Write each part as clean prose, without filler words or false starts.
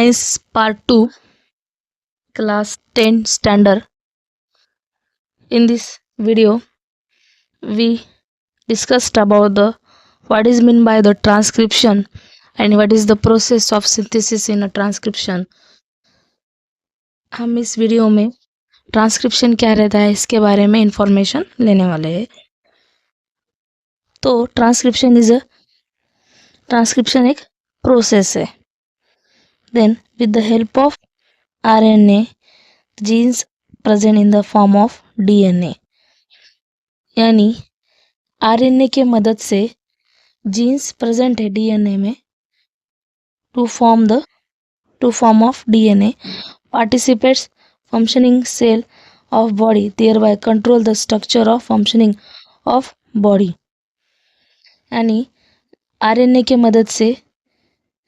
Science Part 2, Class 10 Standard. In this video, we discussed about the what is meant by the transcription and what is the process of synthesis in a transcription. हम इस video में transcription क्या रहता है इसके बारे में information लेने वाले हैं. तो ट्रांसक्रिप्शन एक प्रोसेस है. Then with the help of RNA genes present in the form of DNA, यानी RNA के मदद से जीन्स प्रेजेंट है DNA में to form of DNA participates functioning cell of body, thereby control the structure of functioning of body. यानी RNA के मदद से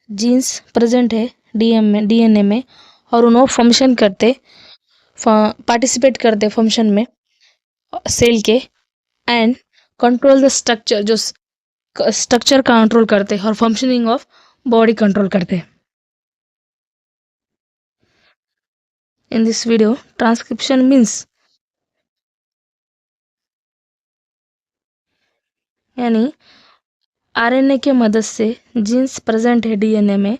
जीन्स प्रेजेंट है DNA में और उन्होंने फंक्शन करते पार्टिसिपेट करते फंक्शन में सेल के एंड कंट्रोल द स्ट्रक्चर, जो स्ट्रक्चर कंट्रोल करते और फंक्शनिंग ऑफ बॉडी कंट्रोल करते. In this video transcription means यानी RNA के मदद से जीन्स प्रेजेंट है DNA में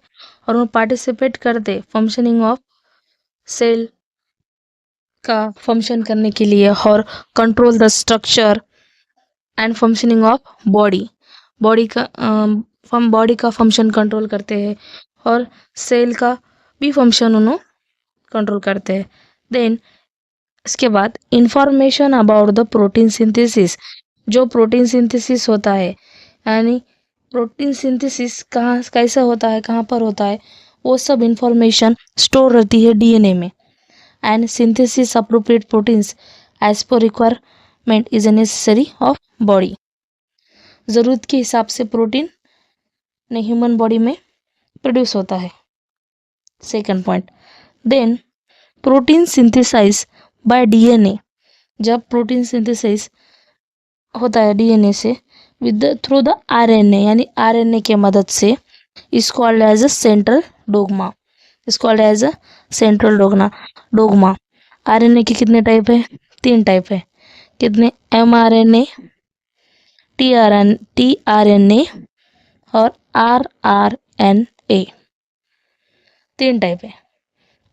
और वो पार्टिसिपेट करते फंक्शनिंग ऑफ सेल का फंक्शन करने के लिए और control the structure and functioning of body का फंक्शन कंट्रोल करते हैं और सेल का भी फंक्शन उन्होंने कंट्रोल करते हैं. देन इसके बाद information about the protein synthesis, जो प्रोटीन सिंथेसिस होता है यानी प्रोटीन सिंथेसिस कैसा होता है, कहाँ पर होता है, वो सब इंफॉर्मेशन स्टोर रहती है DNA में. And synthesis appropriate proteins as per requirement is necessary of body. ज़रूरत के हिसाब से प्रोटीन ने ह्यूमन बॉडी में प्रोड्यूस होता है. Second point, then protein synthesise by DNA, जब प्रोटीन सिंथेसाइज होता है DNA से विद थ्रू द RNA, यानी RNA के मदद से, is called as a central dogma. Dogma. RNA के कितने टाइप है? 3 टाइप है. कितने? mRNA, tRNA और rRNA. 3 टाइप है.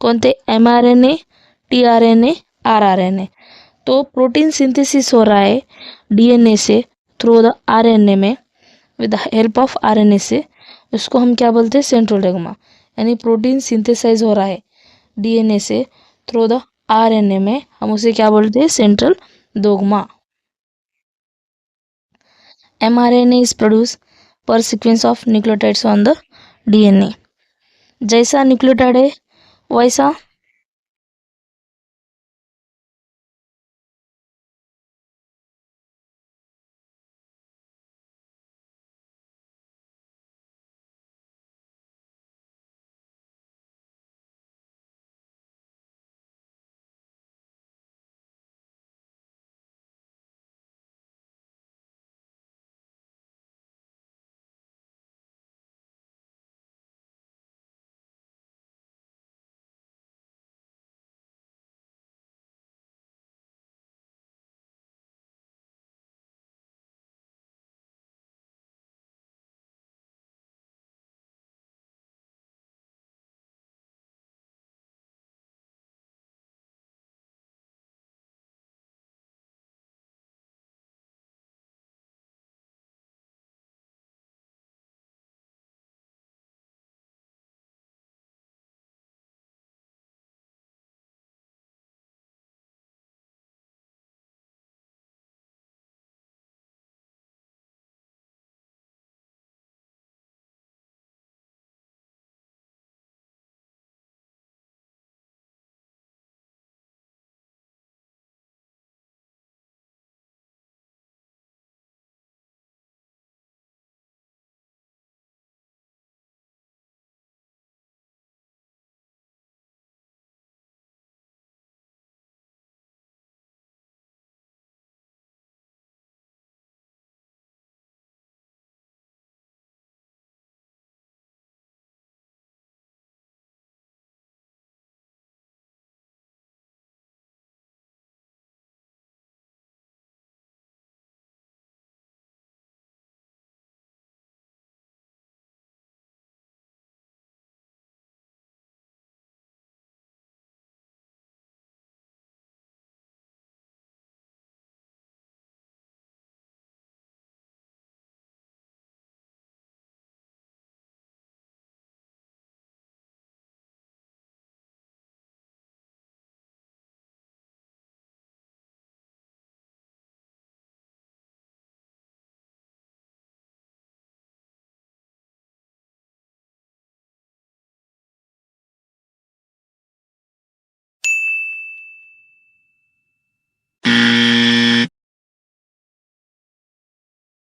कौन थे? mRNA, tRNA, rRNA. तो प्रोटीन सिंथेसिस हो रहा है DNA से थ्रू द RNA में with the help of RNA से, उसको हम क्या बोलते हैं? Central dogma. यानी प्रोटीन सिंथेसाइज हो रहा है DNA से थ्रू द RNA में, हम उसे क्या बोलते हैं? Central dogma. mRNA is produce पर sequence of nucleotides on the DNA. जैसा न्यूक्लियोटाइड है वैसा